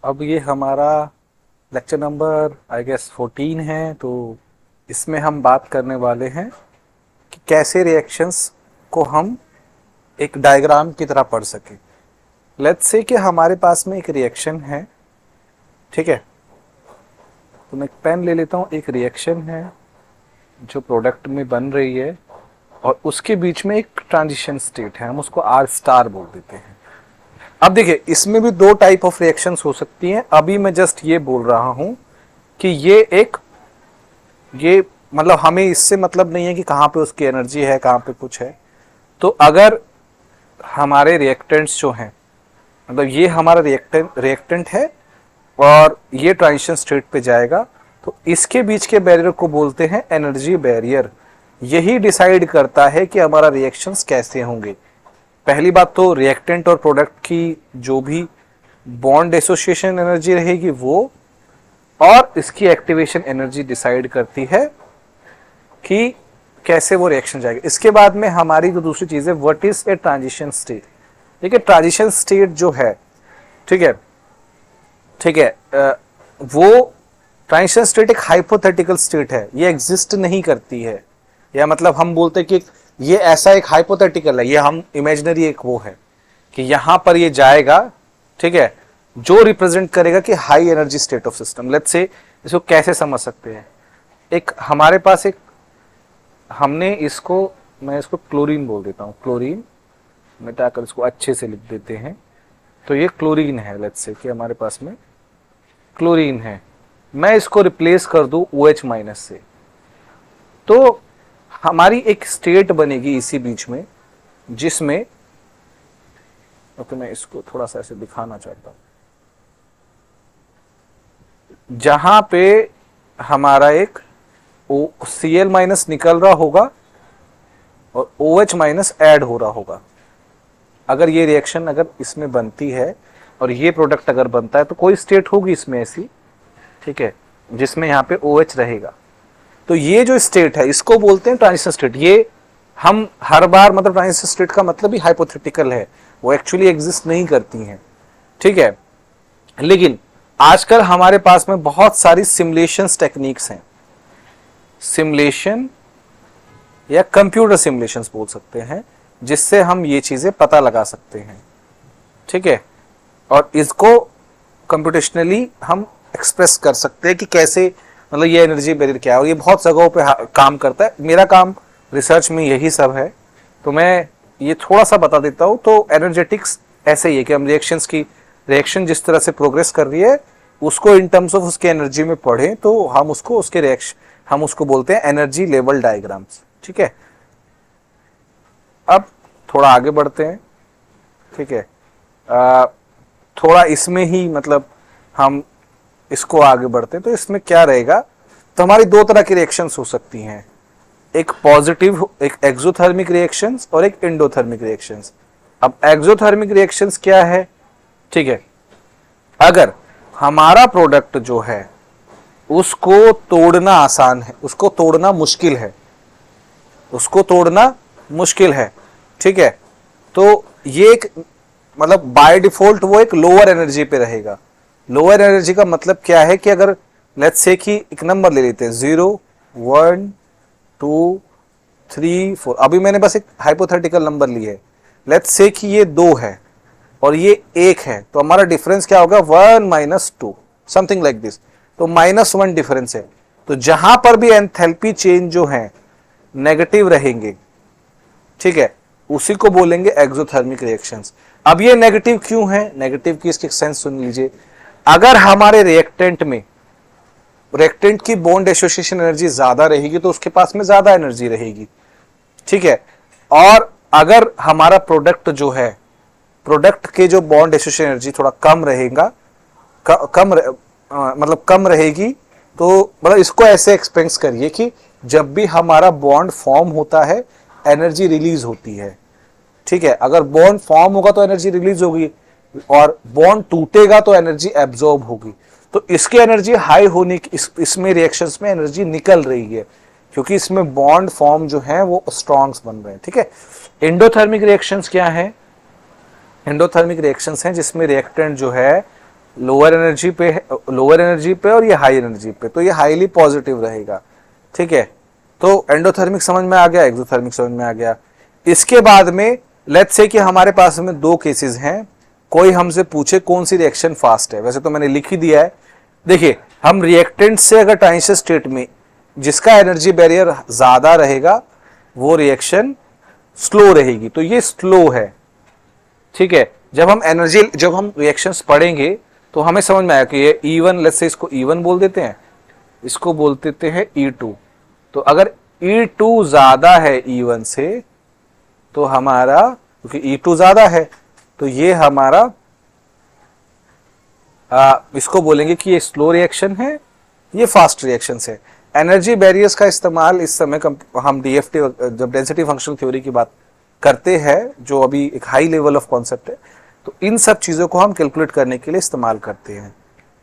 अब ये हमारा लेक्चर नंबर आई गेस 14 है। तो इसमें हम बात करने वाले हैं कि कैसे रिएक्शंस को हम एक डायग्राम की तरह पढ़ सकें। लेट्स से कि हमारे पास में एक रिएक्शन है, ठीक है। तो मैं एक पेन ले लेता हूँ, एक रिएक्शन है जो प्रोडक्ट में बन रही है और उसके बीच में एक ट्रांजिशन स्टेट है, हम उसको आर स्टार बोल देते हैं। अब देखिए, इसमें भी दो टाइप ऑफ रिएक्शंस हो सकती हैं। अभी मैं जस्ट ये बोल रहा हूं कि ये मतलब हमें इससे मतलब नहीं है कि कहां पे उसकी एनर्जी है, कहां पे कुछ है। तो अगर हमारे रिएक्टेंट्स जो हैं, मतलब ये हमारा रिएक्टेंट है और ये ट्रांजिशन स्टेट पे जाएगा, तो इसके बीच के बैरियर को बोलते हैं एनर्जी बैरियर। यही डिसाइड करता है कि हमारा रिएक्शंस कैसे होंगे। पहली बात तो रिएक्टेंट और प्रोडक्ट की जो भी बॉन्ड एसोसिएशन एनर्जी रहेगी वो, और इसकी एक्टिवेशन एनर्जी डिसाइड करती है कि कैसे वो रिएक्शन जाएगा। इसके बाद में हमारी जो दूसरी चीज है, what is a transition state. देखिए, ट्रांजिशन स्टेट जो है, ठीक है, ठीक है, वो ट्रांजिशन स्टेट एक हाइपोथेटिकल स्टेट है, ये एग्जिस्ट नहीं करती है। या मतलब हम बोलते हैं कि ये ऐसा एक हाइपोथेटिकल है, ये हम इमेजिनरी एक वो है कि यहां पर ये जाएगा, ठीक है, जो रिप्रेजेंट करेगा कि high energy state of system. Let's say इसको कैसे समझ सकते हैं। एक हमारे पास एक, हमने इसको, मैं इसको क्लोरीन बोल देता हूं, क्लोरीन मिटाकर इसको अच्छे से लिख देते हैं। तो ये क्लोरीन है, लेट्स से कि हमारे पास में क्लोरीन है। मैं इसको रिप्लेस कर दूं OH माइनस से, तो हमारी एक स्टेट बनेगी इसी बीच में, जिसमें, ओके, मैं इसको थोड़ा सा ऐसे दिखाना चाहता हूं, जहां पे हमारा एक Cl माइनस निकल रहा होगा और OH माइनस ऐड हो रहा होगा। अगर ये रिएक्शन अगर इसमें बनती है और ये प्रोडक्ट अगर बनता है तो कोई स्टेट होगी इसमें ऐसी, ठीक है, जिसमें यहाँ पे OH रहेगा। तो ये जो स्टेट है इसको बोलते हैं ट्रांजिशन स्टेट। ये हम हर बार, मतलब ट्रांजिशन स्टेट का मतलब ही हाइपोथेटिकल है, वो एक्चुअली एग्जिस्ट नहीं करती हैं, ठीक है। लेकिन आजकल हमारे पास में बहुत सारी सिमुलेशन टेक्निक्स हैं, सिमुलेशन या कंप्यूटर सिमुलेशंस बोल सकते हैं, जिससे हम ये चीजें पता लगा सकते हैं, ठीक है। और इसको कंप्यूटेशनली हम एक्सप्रेस कर सकते हैं कि कैसे, मतलब ये एनर्जी बैरियर क्या है। और ये बहुत जगहों पे काम करता है। मेरा काम रिसर्च में यही सब है, तो मैं ये थोड़ा सा बता देता हूं। तो एनर्जेटिक्स ऐसे ही है कि हम रिएक्शन जिस तरह से प्रोग्रेस कर रही है उसको इन टर्म्स ऑफ उसके एनर्जी में पढ़ें, तो हम उसको उसके रिएक्शन, हम उसको बोलते हैं एनर्जी लेवल डायग्राम्स, ठीक है। अब थोड़ा आगे बढ़ते हैं, ठीक है। थोड़ा इसमें ही, मतलब हम इसको आगे बढ़ते हैं तो इसमें क्या रहेगा। तो हमारी दो तरह की रिएक्शंस हो सकती हैं, एक पॉजिटिव, एक एक्सोथर्मिक रिएक्शंस और एक एंडोथर्मिक रिएक्शंस। अब एक्सोथर्मिक रिएक्शंस क्या है, ठीक है, अगर हमारा प्रोडक्ट जो है उसको तोड़ना आसान है, उसको तोड़ना मुश्किल है, उसको तोड़ना मुश्किल है, ठीक है, तो ये एक, मतलब बाय डिफॉल्ट वो एक लोअर एनर्जी पे रहेगा। लोअर एनर्जी का मतलब क्या है कि अगर लेट्स से कि एक नंबर ले लेते हैं 0 1 2 3 4, अभी मैंने बस एक हाइपोथेटिकल नंबर लिया है। लेट्स से कि ये 2 है और ये 1 है, तो हमारा डिफरेंस क्या होगा, 1 माइनस 2, समथिंग लाइक दिस। तो -1 डिफरेंस है। तो जहां पर भी एंथैल्पी चेंज जो है नेगेटिव रहेंगे, ठीक है, उसी को बोलेंगे एक्सोथर्मिक रिएक्शंस। अब ये नेगेटिव क्यों है, नेगेटिव की इसकी सेंस सुन लीजिए। अगर हमारे रिएक्टेंट की बॉन्ड एसोसिएशन एनर्जी ज्यादा रहेगी तो उसके पास में ज्यादा एनर्जी रहेगी, ठीक है। और अगर हमारा प्रोडक्ट जो है, प्रोडक्ट के जो बॉन्ड एसोसिएशन एनर्जी थोड़ा कम रहेगा, मतलब कम रहेगी, तो मतलब इसको ऐसे एक्सपेंस करिए कि जब भी हमारा बॉन्ड फॉर्म होता है एनर्जी रिलीज होती है, ठीक है। अगर बॉन्ड फॉर्म होगा तो एनर्जी रिलीज होगी और बॉन्ड टूटेगा तो एनर्जी एब्जॉर्ब होगी। तो इसकी एनर्जी हाई होने की, इसमें रिएक्शंस में एनर्जी निकल रही है क्योंकि इसमें बॉन्ड फॉर्म जो है वो स्ट्रॉन्ग्स बन रहे हैं, ठीक है। एंडोथर्मिक रिएक्शंस क्या है, एंडोथर्मिक रिएक्शंस हैं जिसमें रिएक्टेंट जो है लोअर एनर्जी पे है, लोअर एनर्जी पे और ये हाई एनर्जी पे, तो ये हाईली पॉजिटिव रहेगा। ठीक है, तो एंडोथर्मिक समझ में आ गया, एक्सोथर्मिक समझ में आ गया। इसके बाद में लेट्स से कि हमारे पास में दो केसेस हैं, कोई हमसे पूछे कौन सी रिएक्शन फास्ट है, वैसे तो मैंने लिख ही दिया है। देखिए, हम रिएक्टेंट से अगर ट्रांजिशन स्टेट में जिसका एनर्जी बैरियर ज्यादा रहेगा वो रिएक्शन स्लो रहेगी, तो ये स्लो है। ठीक है, जब हम रिएक्शंस पढ़ेंगे तो हमें समझ में आया कि ये E1, लेट्स से इसको E1 बोल देते हैं, इसको बोल देते हैं E2। तो अगर E2 ज्यादा है E1 से तो हमारा, क्योंकि E2 ज्यादा है तो ये हमारा इसको बोलेंगे कि ये स्लो रिएक्शन है, ये फास्ट रिएक्शन है। एनर्जी बैरियर्स का इस्तेमाल इस समय हम डीएफटी जब डेंसिटी फंक्शनल थ्योरी की बात करते हैं, जो अभी एक हाई लेवल ऑफ कॉन्सेप्ट है, तो इन सब चीजों को हम कैलकुलेट करने के लिए इस्तेमाल करते हैं।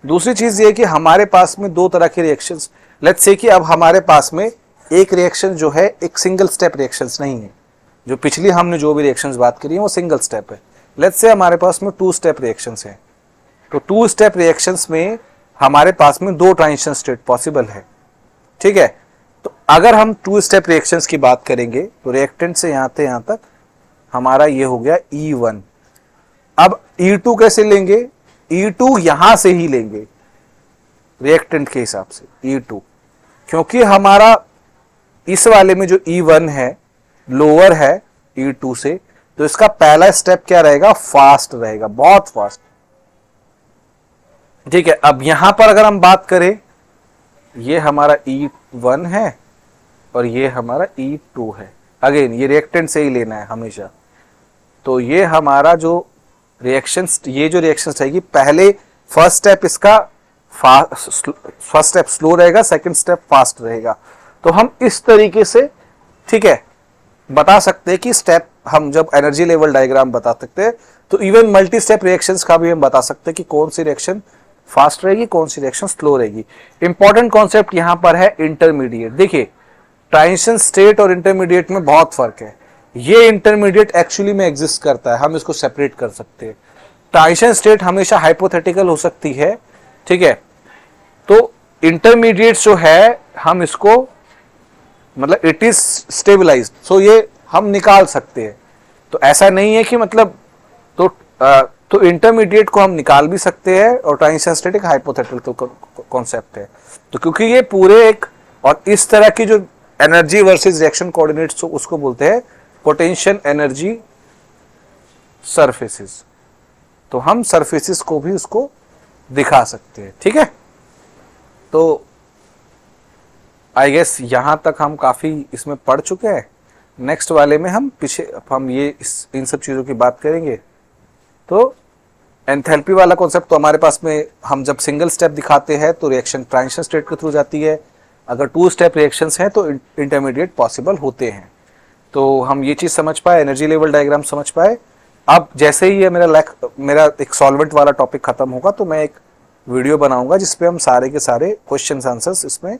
दूसरी चीज ये कि हमारे पास में दो तरह के रिएक्शंस, लेट्स से कि अब हमारे पास में एक रिएक्शन जो है एक सिंगल स्टेप रिएक्शंस नहीं है, जो पिछली हमने जो भी रिएक्शंस बात करी है वो सिंगल स्टेप है। लेट्स से हमारे पास में टू स्टेप रिएक्शंस हैं, तो टू स्टेप रिएक्शंस में हमारे पास में दो ट्रांजिशन स्टेट पॉसिबल है। ठीक है, तो अगर हम टू स्टेप रिएक्शंस की बात करेंगे तो रिएक्टेंट से यहां से यहां तक हमारा ये हो गया E1। अब E2 कैसे लेंगे? E2 यहां से ही लेंगे रिएक्टेंट के हिसाब से E2, क्योंकि हमारा इस वाले में जो E1 है लोअर है E2 से, तो इसका पहला स्टेप क्या रहेगा? फास्ट रहेगा, बहुत फास्ट। ठीक है, अब यहां पर अगर हम बात करें, ये हमारा E1 है और ये हमारा E2 है। अगेन ये रिएक्टेंट से ही लेना है हमेशा। तो ये हमारा जो रिएक्शंस, ये जो रिएक्शंस रहेगी, पहले फर्स्ट स्टेप इसका फर्स्ट स्टेप स्लो रहेगा, सेकंड स्टेप फास्ट रहेगा। तो हम इस तरीके से, ठीक है, बता सकते हैं कि स्टेप, हम जब एनर्जी लेवल डायग्राम बता सकते हैं तो इवन मल्टी स्टेप रिएक्शंस का भी हम बता सकते हैं कि कौन सी रिएक्शन फास्ट रहेगी, कौन सी रिएक्शन स्लो रहेगी। इंपॉर्टेंट कॉन्सेप्ट यहां पर है इंटरमीडिएट। देखिए, ट्रांजिशन स्टेट और इंटरमीडिएट में बहुत फर्क है। ये इंटरमीडिएट एक्चुअली में एग्जिस्ट करता है, हम इसको सेपरेट कर सकते हैं। ट्रांजिशन स्टेट हमेशा हाइपोथेटिकल हो सकती है, ठीक है, तो इंटरमीडिएट जो है हम इसको, मतलब इट इज स्टेबलाइज्ड, सो ये हम निकाल सकते हैं। तो ऐसा नहीं है कि मतलब, तो इंटरमीडिएट को हम निकाल भी सकते हैं, और ट्रांजिशन स्टेट एक हाइपोथेटिकल कॉन्सेप्ट है। तो क्योंकि ये पूरे एक, और इस तरह की जो एनर्जी वर्सेस रिएक्शन कोऑर्डिनेट्स, उसको बोलते हैं पोटेंशियल एनर्जी सरफेसेस। तो हम सरफेसेस को भी उसको दिखा सकते हैं। ठीक है, तो आई गेस यहां तक हम काफी इसमें पढ़ चुके हैं। नेक्स्ट वाले में हम हम ये इन सब चीजों की बात करेंगे। तो एंथैल्पी वाला कॉन्सेप्ट तो हमारे पास में, हम जब सिंगल स्टेप दिखाते हैं तो रिएक्शन ट्रांजिशन स्टेट के थ्रू जाती है, अगर टू स्टेप रिएक्शंस हैं तो इंटरमीडिएट पॉसिबल होते हैं। तो हम ये चीज समझ पाए, एनर्जी लेवल डायग्राम समझ पाए। अब जैसे ही ये मेरा एक सॉल्वेंट वाला टॉपिक खत्म होगा तो मैं एक वीडियो बनाऊंगा जिसपे हम सारे के सारे क्वेश्चंस आंसर्स इसमें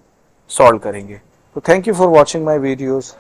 सॉल्व करेंगे। तो thank you for watching my videos.